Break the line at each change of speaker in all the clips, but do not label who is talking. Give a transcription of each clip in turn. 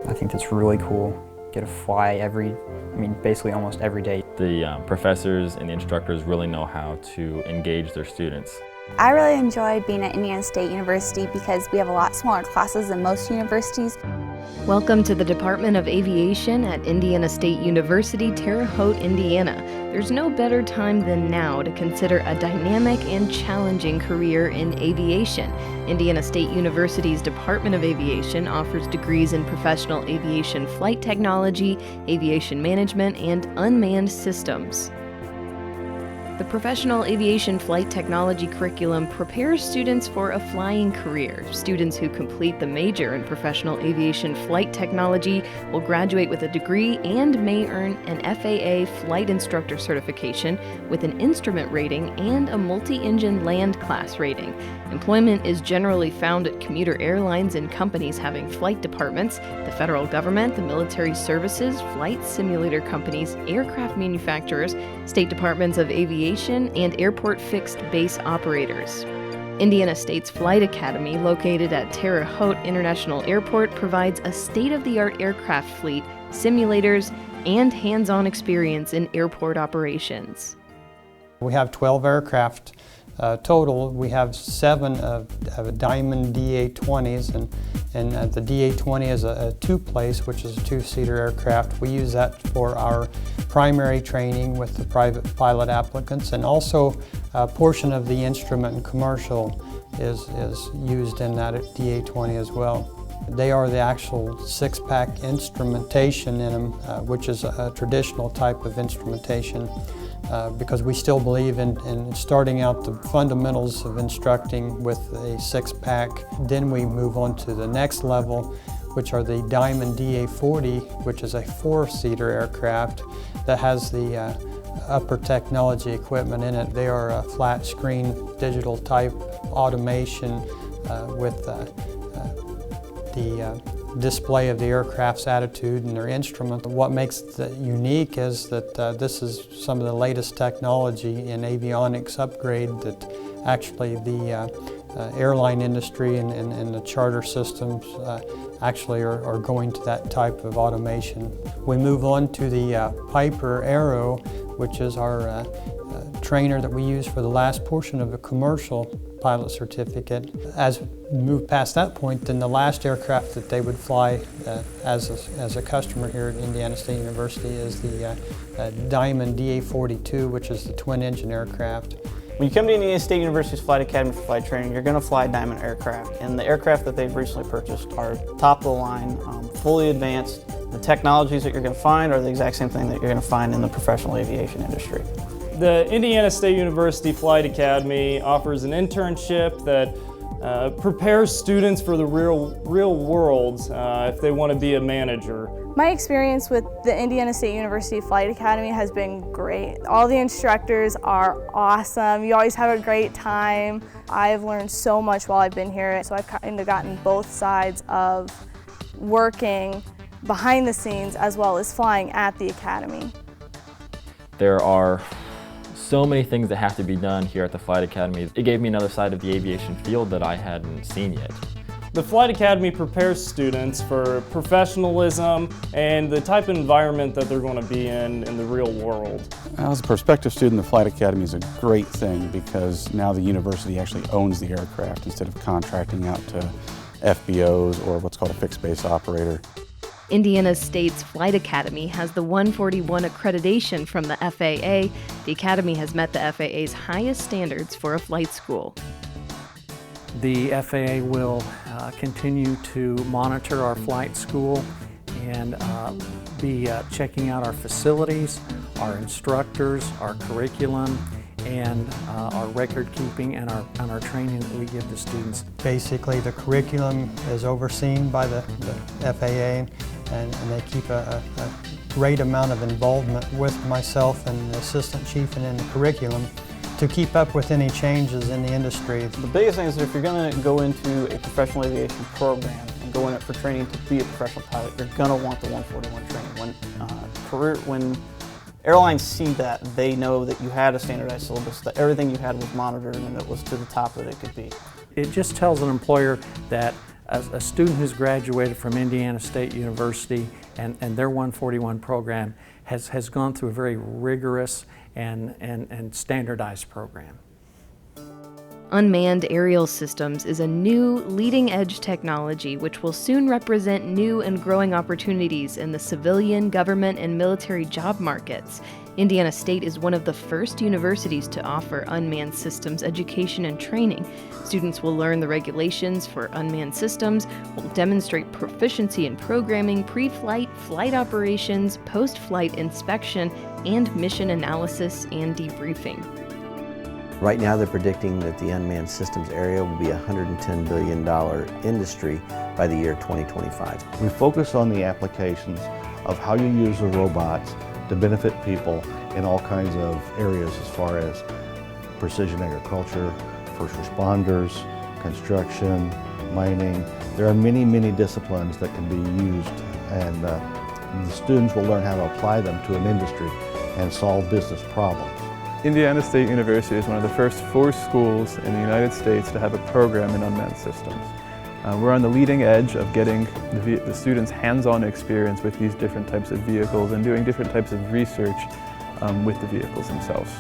I think that's really cool. Get to fly basically almost every day.
The professors and the instructors really know how to engage their students.
I really enjoyed being at Indiana State University because we have a lot smaller classes than most universities.
Welcome to the Department of Aviation at Indiana State University, Terre Haute, Indiana. There's no better time than now to consider a dynamic and challenging career in aviation. Indiana State University's Department of Aviation offers degrees in Professional Aviation Flight Technology, Aviation Management, and Unmanned Systems. The Professional Aviation Flight Technology curriculum prepares students for a flying career. Students who complete the major in Professional Aviation Flight Technology will graduate with a degree and may earn an FAA flight instructor certification with an instrument rating and a multi-engine land class rating. Employment is generally found at commuter airlines and companies having flight departments, the federal government, the military services, flight simulator companies, aircraft manufacturers, state departments of aviation, and airport fixed base operators. Indiana State's Flight Academy, located at Terre Haute International Airport, provides a state-of-the-art aircraft fleet, simulators, and hands-on experience in airport operations.
We have 12 aircraft total. We have 7 of Diamond DA-20s, and the DA-20 is a two-place, which is a two-seater aircraft. We use that for our primary training with the private pilot applicants, and also a portion of the instrument and commercial is used in that DA-20 as well. They are the actual six-pack instrumentation in them, which is a traditional type of instrumentation. Because we still believe in starting out the fundamentals of instructing with a six-pack. Then we move on to the next level, which are the Diamond DA-40, which is a four-seater aircraft that has the upper technology equipment in it. They are a flat screen digital type automation with the display of the aircraft's attitude and their instrument. What makes it unique is that this is some of the latest technology in avionics upgrade that actually the airline industry and the charter systems actually are going to that type of automation. We move on to the Piper Aero, which is our trainer that we use for the last portion of a commercial pilot certificate. As we move past that point, then the last aircraft that they would fly as a customer here at Indiana State University is the Diamond DA-42, which is the twin-engine aircraft.
When you come to Indiana State University's Flight Academy for flight training, you're going to fly Diamond aircraft, and the aircraft that they've recently purchased are top of the line, fully advanced. The technologies that you're going to find are the exact same thing that you're going to find in the professional aviation industry.
The Indiana State University Flight Academy offers an internship that prepares students for the real world if they want to be a manager.
My experience with the Indiana State University Flight Academy has been great. All the instructors are awesome. You always have a great time. I've learned so much while I've been here, so I've kind of gotten both sides of working behind the scenes as well as flying at the academy.
There are so many things that have to be done here at the Flight Academy. It gave me another side of the aviation field that I hadn't seen yet.
The Flight Academy prepares students for professionalism and the type of environment that they're going to be in the real world.
As a prospective student, the Flight Academy is a great thing because now the university actually owns the aircraft instead of contracting out to FBOs or what's called a fixed base operator.
Indiana State's Flight Academy has the 141 accreditation from the FAA. The Academy has met the FAA's highest standards for a flight school.
The FAA will continue to monitor our flight school and be checking out our facilities, our instructors, our curriculum, and our record keeping and our training that we give the students.
Basically, the curriculum is overseen by the FAA, and they keep a great amount of involvement with myself and the assistant chief and in the curriculum to keep up with any changes in the industry.
The biggest thing is that if you're going to go into a professional aviation program and go in it for training to be a professional pilot, you're going to want the 141 training. When airlines see that, they know that you had a standardized syllabus, that everything you had was monitored and it was to the top that it could be.
It just tells an employer that a student who's graduated from Indiana State University and their 141 program has gone through a very rigorous and standardized program.
Unmanned aerial systems is a new, leading-edge technology which will soon represent new and growing opportunities in the civilian, government, and military job markets. Indiana State is one of the first universities to offer unmanned systems education and training. Students will learn the regulations for unmanned systems, will demonstrate proficiency in programming, pre-flight, flight operations, post-flight inspection, and mission analysis and debriefing.
Right now they're predicting that the unmanned systems area will be a $110 billion industry by the year 2025.
We focus on the applications of how you use the robots to benefit people in all kinds of areas as far as precision agriculture, first responders, construction, mining. There are many, many disciplines that can be used, and the students will learn how to apply them to an industry and solve business problems.
Indiana State University is one of the first 4 schools in the United States to have a program in unmanned systems. We're on the leading edge of getting the students hands-on experience with these different types of vehicles and doing different types of research with the vehicles themselves.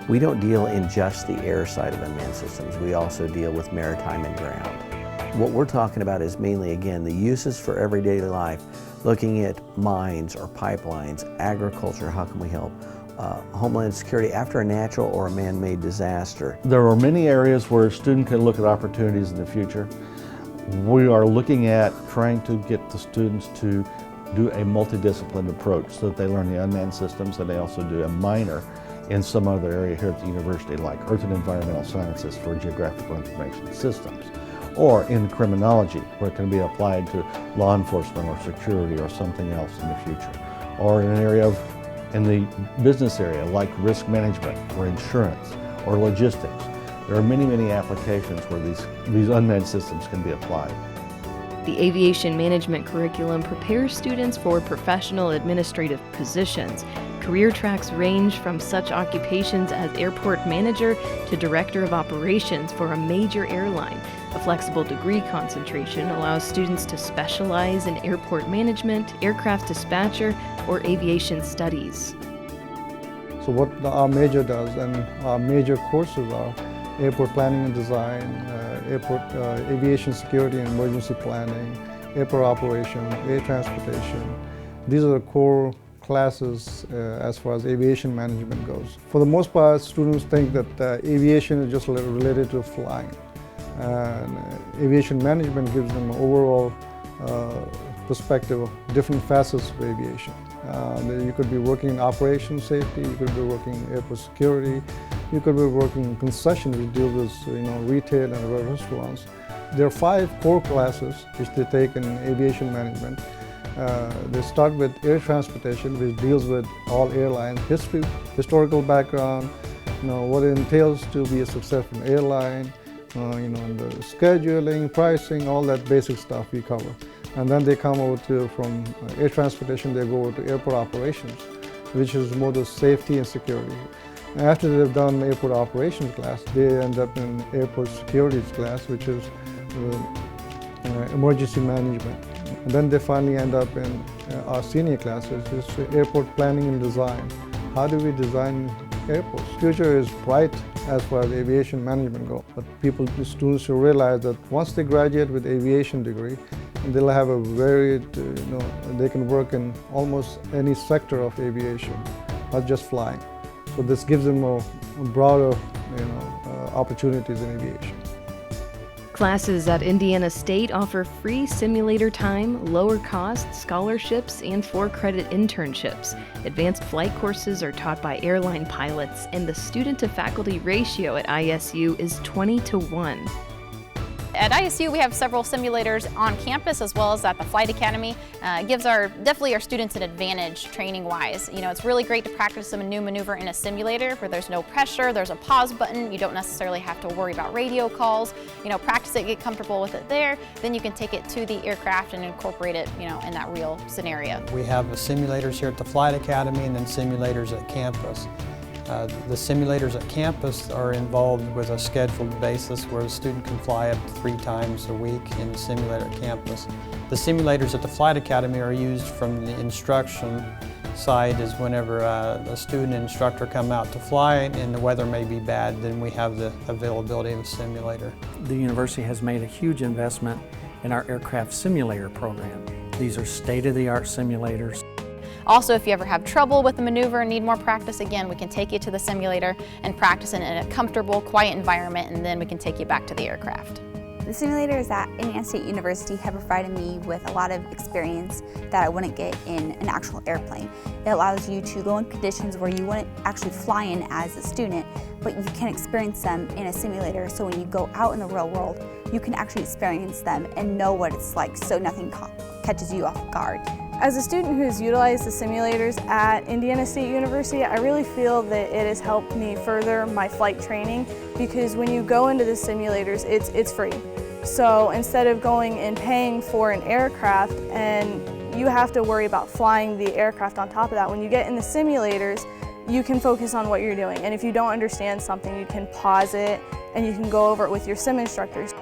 We don't deal in just the air side of unmanned systems. We also deal with maritime and ground. What we're talking about is mainly, again, the uses for everyday life, looking at mines or pipelines, agriculture, how can we help? Homeland Security after a natural or a man-made disaster.
There are many areas where a student can look at opportunities in the future. We are looking at trying to get the students to do a multidisciplined approach so that they learn the unmanned systems and they also do a minor in some other area here at the university, like Earth and Environmental Sciences for Geographical Information Systems, or in criminology, where it can be applied to law enforcement or security or something else in the future, or in an area in the business area, like risk management or insurance or logistics. There are many, many applications where these unmanned systems can be applied.
The Aviation Management curriculum prepares students for professional administrative positions. Career tracks range from such occupations as airport manager to director of operations for a major airline. A flexible degree concentration allows students to specialize in airport management, aircraft dispatcher, or aviation studies.
So what our major does, and our major courses are airport planning and design, airport aviation security and emergency planning, airport operation, air transportation. These are the core classes as far as aviation management goes. For the most part, students think that aviation is just related to flying. And aviation management gives them an overall perspective of different facets of aviation. You could be working in operations safety, you could be working in airport security, you could be working in concession, which deals with retail and restaurants. There are 5 core classes which they take in aviation management. They start with air transportation, which deals with all airlines, history, historical background, what it entails to be a successful airline, the scheduling, pricing, all that basic stuff we cover. And then they come over to, from air transportation, they go over to airport operations, which is more the safety and security. And after they've done airport operations class, they end up in airport security class, which is emergency management. And then they finally end up in our senior classes, which is airport planning and design. How do we design airports? The future is bright as far as aviation management goes. But students should realize that once they graduate with aviation degree, they'll have a very, they can work in almost any sector of aviation, not just flying. So this gives them a broader, opportunities in aviation.
Classes at Indiana State offer free simulator time, lower cost scholarships, and 4-credit internships. Advanced flight courses are taught by airline pilots, and the student-to-faculty ratio at ISU is 20:1.
At ISU, we have several simulators on campus as well as at the Flight Academy. It gives definitely our students an advantage training-wise. It's really great to practice a new maneuver in a simulator where there's no pressure, there's a pause button, you don't necessarily have to worry about radio calls. Practice it, get comfortable with it there, then you can take it to the aircraft and incorporate it, in that real scenario.
We have simulators here at the Flight Academy and then simulators at campus. The simulators at campus are involved with a scheduled basis where the student can fly up to 3 times a week in the simulator at campus. The simulators at the Flight Academy are used from the instruction side is whenever a student and instructor come out to fly and the weather may be bad, then we have the availability of a simulator.
The university has made a huge investment in our aircraft simulator program. These are state-of-the-art simulators.
Also, if you ever have trouble with the maneuver and need more practice, again, we can take you to the simulator and practice in a comfortable, quiet environment, and then we can take you back to the aircraft.
The simulators at Indiana State University have provided me with a lot of experience that I wouldn't get in an actual airplane. It allows you to go in conditions where you wouldn't actually fly in as a student, but you can experience them in a simulator, so when you go out in the real world, you can actually experience them and know what it's like, so nothing catches you off guard.
As a student who's utilized the simulators at Indiana State University, I really feel that it has helped me further my flight training, because when you go into the simulators, it's free. So instead of going and paying for an aircraft and you have to worry about flying the aircraft on top of that, when you get in the simulators, you can focus on what you're doing. And if you don't understand something, you can pause it and you can go over it with your sim instructors.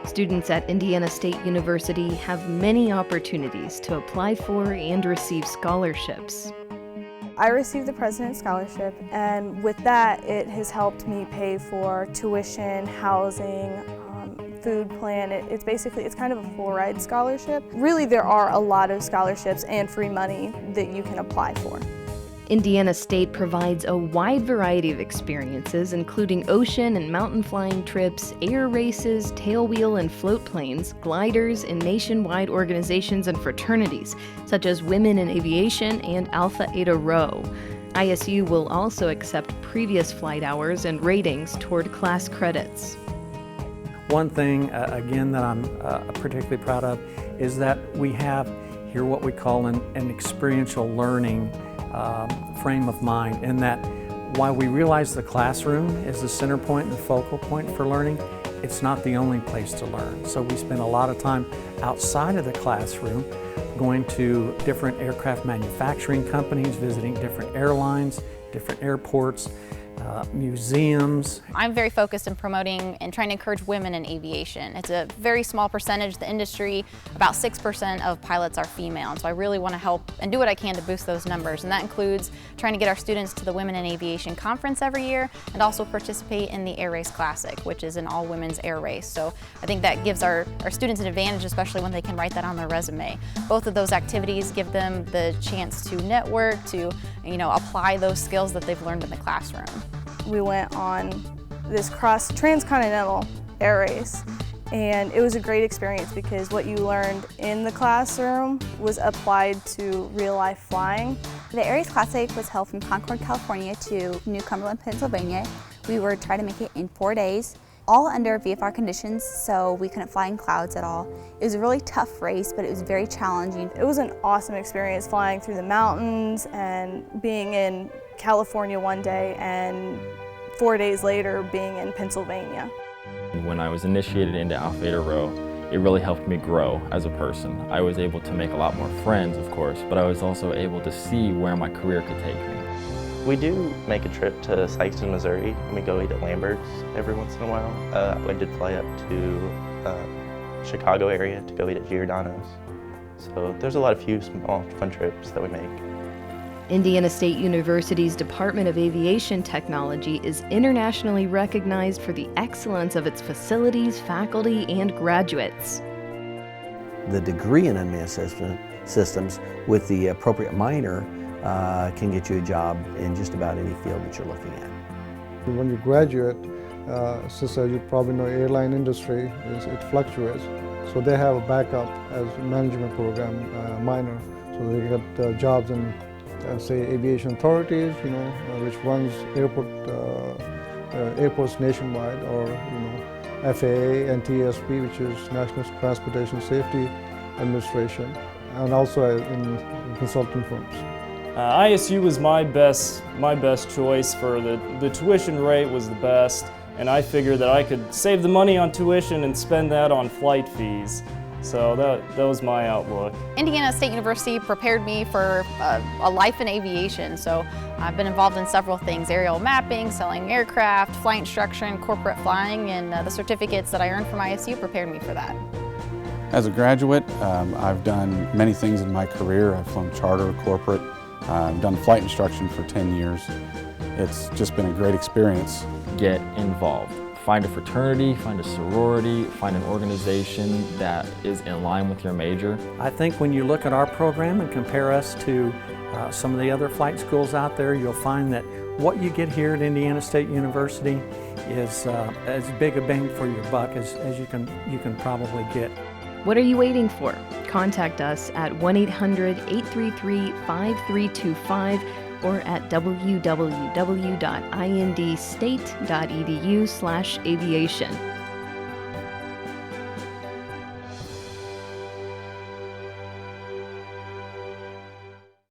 Students at Indiana State University have many opportunities to apply for and receive scholarships.
I received the President's Scholarship, and with that, it has helped me pay for tuition, housing, food plan. It's kind of a full ride scholarship. Really, there are a lot of scholarships and free money that you can apply for.
Indiana State provides a wide variety of experiences, including ocean and mountain flying trips, air races, tailwheel and float planes, gliders, and nationwide organizations and fraternities, such as Women in Aviation and Alpha Eta Rho. ISU will also accept previous flight hours and ratings toward class credits.
One thing, again, that I'm particularly proud of is that we have here what we call an experiential learning frame of mind, in that while we realize the classroom is the center point and the focal point for learning, it's not the only place to learn. So we spend a lot of time outside of the classroom, going to different aircraft manufacturing companies, visiting different airlines, different airports, museums.
I'm very focused in promoting and trying to encourage women in aviation. It's a very small percentage of the industry. About 6% of pilots are female, and so I really want to help and do what I can to boost those numbers, and that includes trying to get our students to the Women in Aviation Conference every year and also participate in the Air Race Classic, which is an all-women's air race. So I think that gives our students an advantage, especially when they can write that on their resume. Both of those activities give them the chance to network, to apply those skills that they've learned in the classroom.
We went on this transcontinental air race, and it was a great experience because what you learned in the classroom was applied to real-life flying.
The Air Race Classic was held from Concord, California to New Cumberland, Pennsylvania. We were trying to make it in 4 days, all under VFR conditions, so we couldn't fly in clouds at all. It was a really tough race, but it was very challenging.
It was an awesome experience flying through the mountains and being in California one day and 4 days later being in Pennsylvania.
When I was initiated into Alpha Eta Rho, it really helped me grow as a person. I was able to make a lot more friends, of course, but I was also able to see where my career could take me.
We do make a trip to Sikeston, Missouri, and we go eat at Lambert's every once in a while. I did fly up to Chicago area to go eat at Giordano's. So there's a lot of few small fun trips that we make.
Indiana State University's Department of Aviation Technology is internationally recognized for the excellence of its facilities, faculty, and graduates.
The degree in unmanned systems with the appropriate minor can get you a job in just about any field that you're looking at.
When you graduate, since you probably know airline industry, it fluctuates. So they have a backup as a management program minor. So they get jobs in say aviation authorities, which runs airports nationwide, or FAA and TSP, which is National Transportation Safety Administration, and also in consulting firms.
ISU was my best choice. For the tuition rate was the best, and I figured that I could save the money on tuition and spend that on flight fees. So that was my outlook.
Indiana State University prepared me for a life in aviation, so I've been involved in several things: aerial mapping, selling aircraft, flight instruction, corporate flying, and the certificates that I earned from ISU prepared me for that.
As a graduate, I've done many things in my career. I've flown charter, corporate, done flight instruction for 10 years. It's just been a great experience.
Get involved. Find a fraternity, find a sorority, find an organization that is in line with your major.
I think when you look at our program and compare us to some of the other flight schools out there, you'll find that what you get here at Indiana State University is as big a bang for your buck as you can probably get.
What are you waiting for? Contact us at 1-800-833-5325 or at www.indstate.edu/aviation.